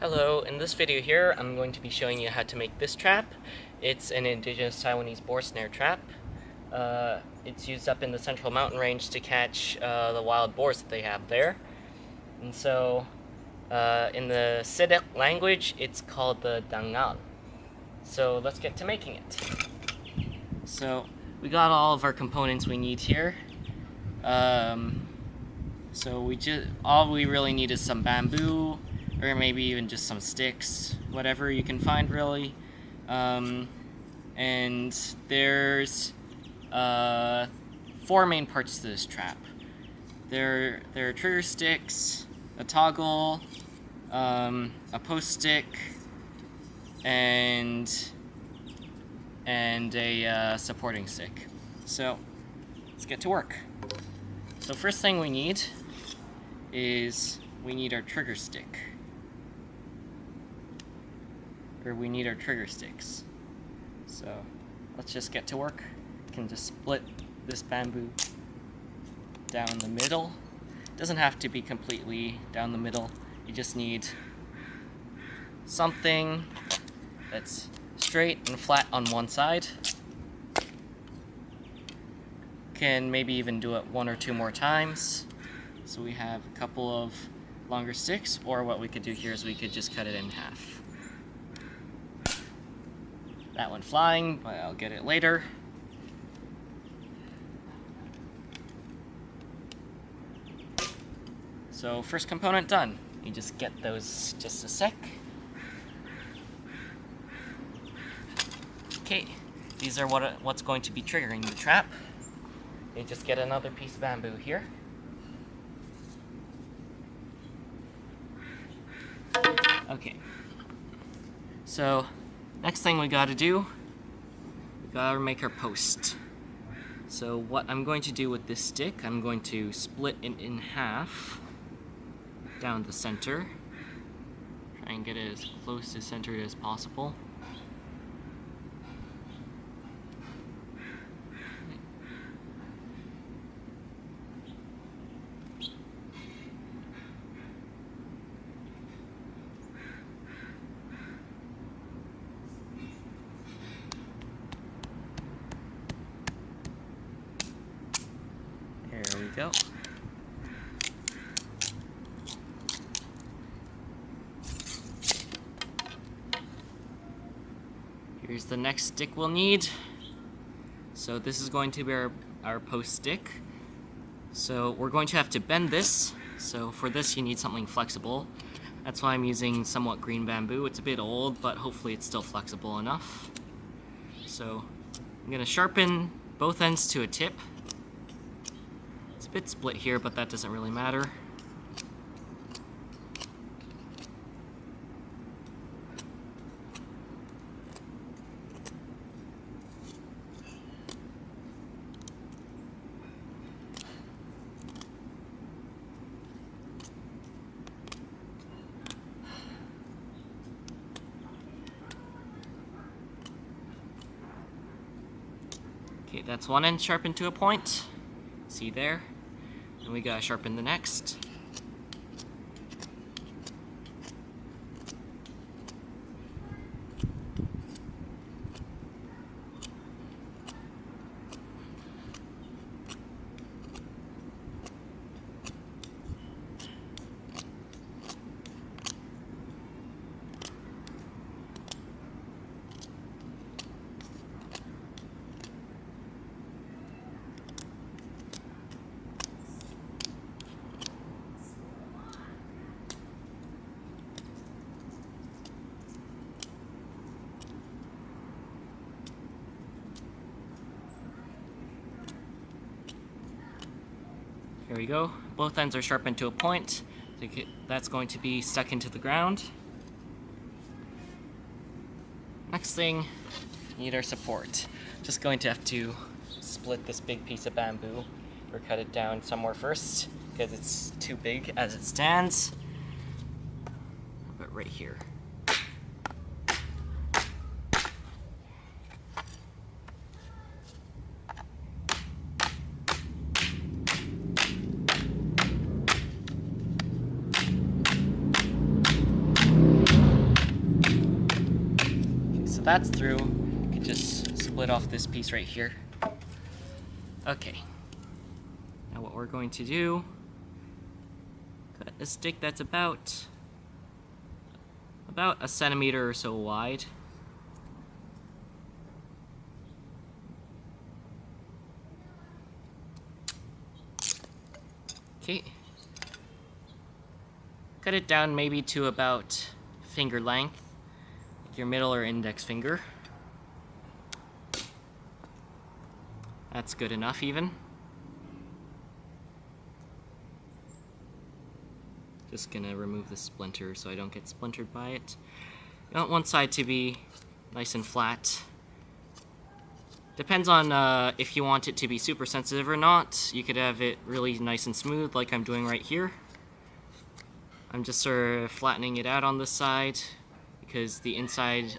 Hello, in this video here I'm going to be showing you how to make this trap. It's an Indigenous Taiwanese boar snare trap. It's used up in the central mountain range to catch the wild boars that they have there. And so in the Seediq language it's called the Dangal. So let's get to making it. So we got all of our components we need here. So all we really need is some bamboo, or maybe even just some sticks, whatever you can find really. And there's 4 main parts to this trap. There are trigger sticks, a toggle, a post stick, and a supporting stick. So let's get to work. So first thing we need is our trigger stick. Or we need our trigger sticks. So let's just get to work. You can just split this bamboo down the middle. It doesn't have to be completely down the middle. You just need something that's straight and flat on one side. Can maybe even do it 1 or 2 more times. So we have a couple of longer sticks, or what we could do here is we could just cut it in half. That went flying, but I'll get it later. So first component done. You just get those just a sec. Okay, these are what's going to be triggering the trap. You just get another piece of bamboo here. Okay. So, next thing we gotta do, we gotta make our post. So what I'm going to do with this stick, I'm going to split it in half down the center. Try and get it as close to centered as possible. There we go. Here's the next stick we'll need. So this is going to be our post stick. So we're going to have to bend this. So for this you need something flexible. That's why I'm using somewhat green bamboo. It's a bit old, but hopefully it's still flexible enough. So I'm going to sharpen both ends to a tip. It's a bit split here, but that doesn't really matter. Okay, that's one end sharpened to a point. See there? And we gotta sharpen the next. Here we go. Both ends are sharpened to a point. That's going to be stuck into the ground. Next thing, need our support. Just going to have to split this big piece of bamboo or cut it down somewhere first because it's too big as it stands. But right here. that's through, you can just split off this piece right here. Okay. Now what we're going to do, cut a stick that's about a centimeter or so wide. Okay. Cut it down maybe to about finger length, like your middle or index finger. That's good enough even. Just gonna remove the splinter so I don't get splintered by it. You want one side to be nice and flat. Depends on if you want it to be super sensitive or not. You could have it really nice and smooth like I'm doing right here. I'm just sort of flattening it out on this side because the inside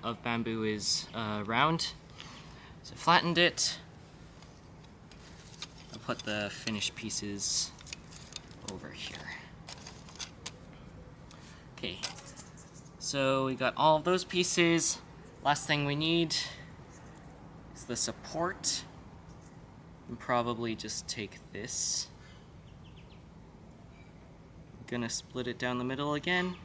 of bamboo is round. So I flattened it. I'll put the finished pieces over here. Okay, so we got all of those pieces. Last thing we need is the support. And probably just take this. I'm gonna split it down the middle again.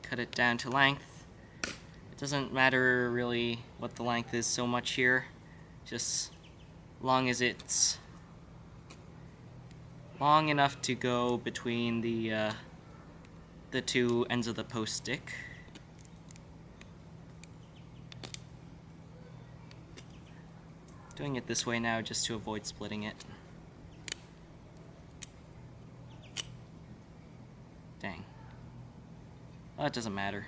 Cut it down to length. It doesn't matter really what the length is so much here, just long as it's long enough to go between the two ends of the post stick. Doing it this way now just to avoid splitting it. Dang. Well, it doesn't matter.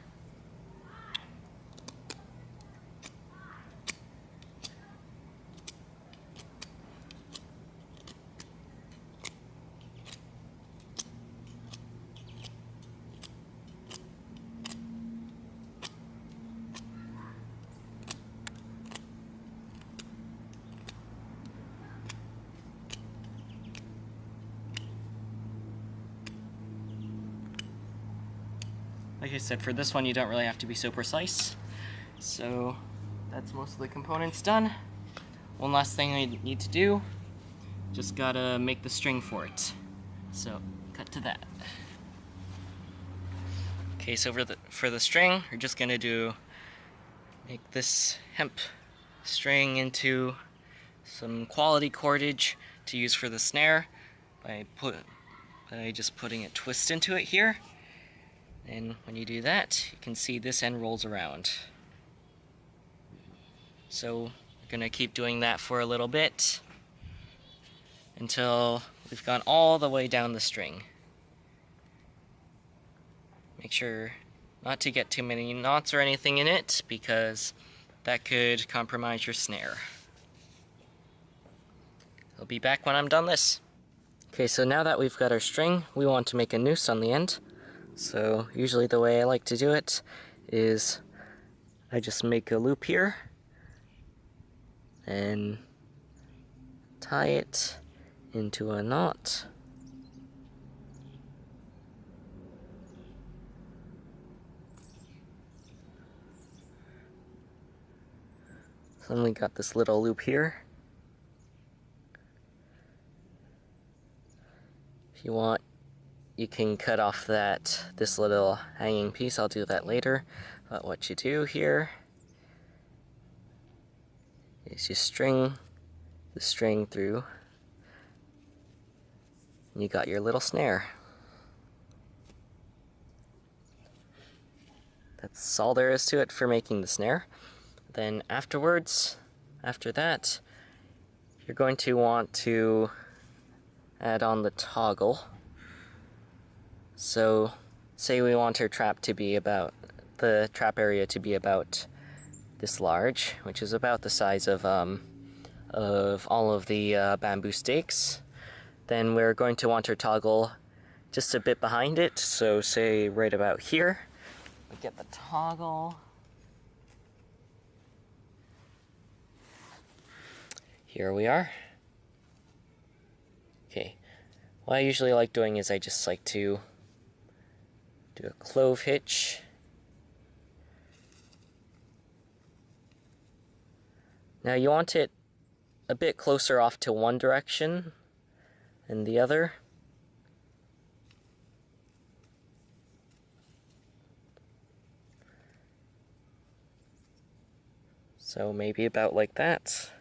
Like I said, for this one you don't really have to be so precise. So that's most of the components done. One last thing I need to do, just gotta make the string for it. So cut to that. Okay, so for the string, we're just gonna make this hemp string into some quality cordage to use for the snare by just putting a twist into it here. And when you do that, you can see this end rolls around. So we're gonna keep doing that for a little bit until we've gone all the way down the string. Make sure not to get too many knots or anything in it because that could compromise your snare. I'll be back when I'm done this. Okay, so now that we've got our string, we want to make a noose on the end. So usually the way I like to do it is I just make a loop here and tie it into a knot. So then we got this little loop here. If you want, you can cut off this little hanging piece. I'll do that later. But what you do here is you string the string through, and you got your little snare. That's all there is to it for making the snare. Then after that, you're going to want to add on the toggle. So, say we want our trap to be the trap area to be about this large, which is about the size of all of the bamboo stakes. Then we're going to want our toggle just a bit behind it, so say right about here. We get the toggle. here we are. Okay, what I usually like doing is I just like to do a clove hitch. Now you want it a bit closer off to one direction than the other. So maybe about like that.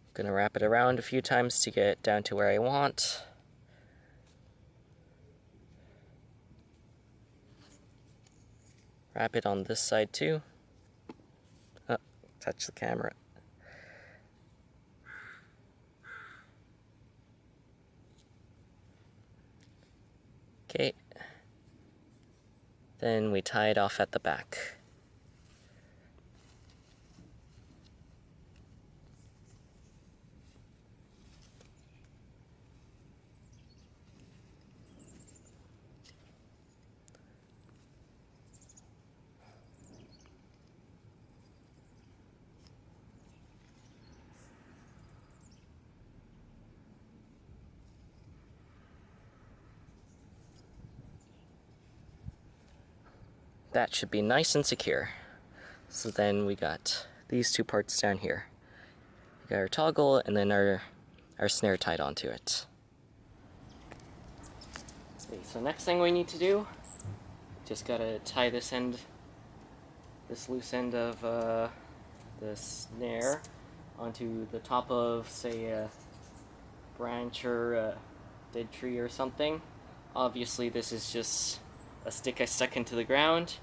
I'm gonna wrap it around a few times to get it down to where I want. Wrap it on this side too. Oh, touch the camera. Okay. Then we tie it off at the back. That should be nice and secure. So then we got these two parts down here. We got our toggle and then our snare tied onto it. Okay, so next thing we need to do, just gotta tie this loose end of the snare onto the top of, say, a branch or a dead tree or something. Obviously this is just a stick I stuck into the ground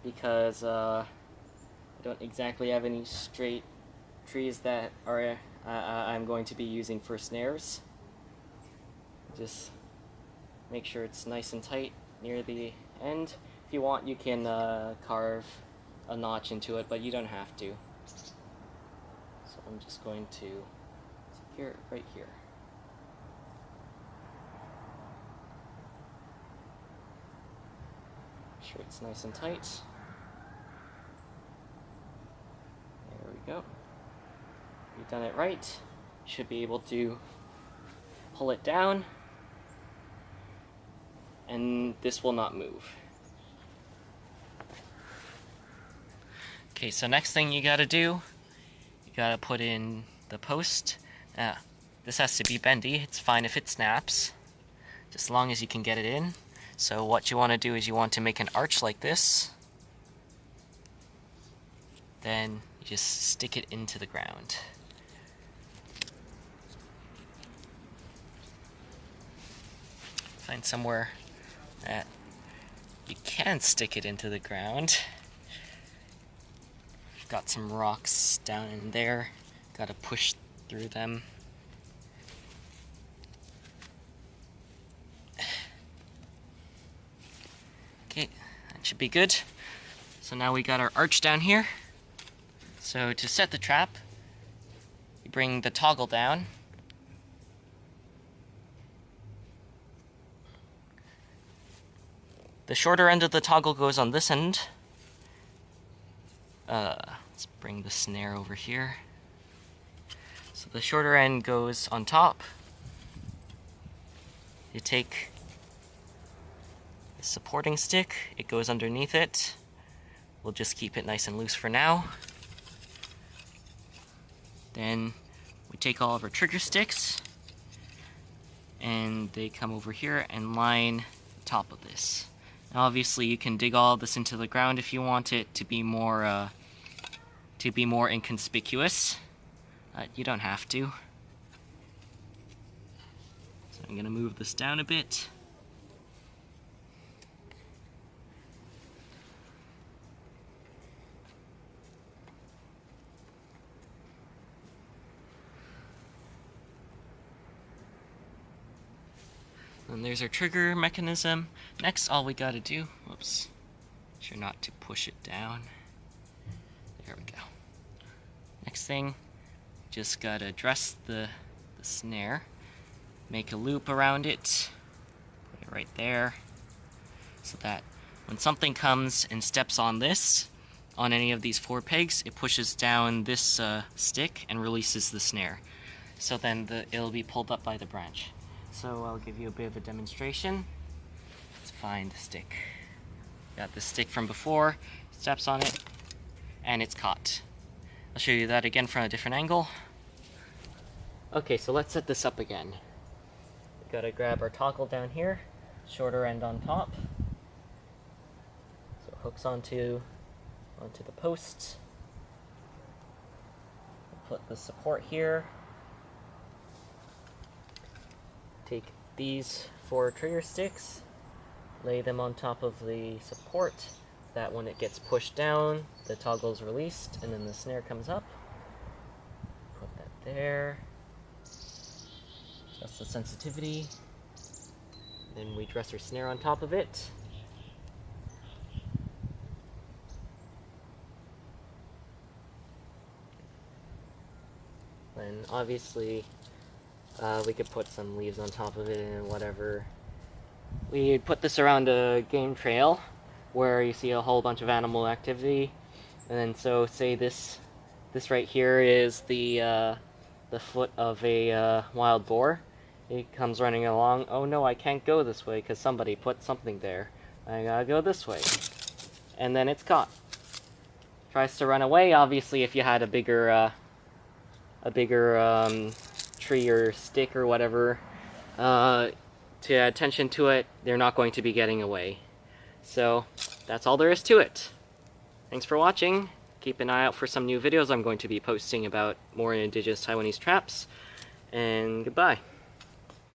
because I don't exactly have any straight trees that are I'm going to be using for snares. Just make sure it's nice and tight near the end. If you want, you can carve a notch into it, but you don't have to. So I'm just going to secure it right here. Make sure it's nice and tight. There we go. You've done it right. You should be able to pull it down, and this will not move. Okay, so next thing you gotta do, you gotta put in the post. This has to be bendy. It's fine if it snaps, just as long as you can get it in. So what you want to do is you want to make an arch like this. Then you just stick it into the ground. Find somewhere that you can stick it into the ground. Got some rocks down in there. Gotta push through them. Okay, that should be good. So now we got our arch down here. So to set the trap, you bring the toggle down. The shorter end of the toggle goes on this end. Let's bring the snare over here. So the shorter end goes on top. You take the supporting stick, it goes underneath it. We'll just keep it nice and loose for now. Then we take all of our trigger sticks and they come over here and line the top of this. Now obviously you can dig all of this into the ground if you want it to be more inconspicuous. You don't have to. So I'm gonna move this down a bit. And there's our trigger mechanism. Next, all we gotta do, whoops, make sure not to push it down. There we go. Next thing, just gotta dress the snare, make a loop around it, put it right there, so that when something comes and steps on this, on any of these 4 pegs, it pushes down this stick and releases the snare. so then it'll be pulled up by the branch. So I'll give you a bit of a demonstration. Let's find the stick. Got the stick from before, steps on it, and it's caught. I'll show you that again from a different angle. Okay, so let's set this up again. We gotta grab our toggle down here, shorter end on top. So it hooks onto the post. We'll put the support here. Take these 4 trigger sticks, lay them on top of the support. That when it gets pushed down, the toggle is released, and then the snare comes up. Put that there. That's the sensitivity. Then we dress our snare on top of it. And obviously, we could put some leaves on top of it and whatever. We put this around a game trail where you see a whole bunch of animal activity, and then so say this right here is the foot of a wild boar. He comes running along. Oh no, I can't go this way because somebody put something there. I gotta go this way, and then it's caught. Tries to run away. Obviously, if you had a bigger tree or stick or whatever to add tension to it, they're not going to be getting away. So that's all there is to it. Thanks for watching. Keep an eye out for some new videos I'm going to be posting about more Indigenous Taiwanese traps. And goodbye.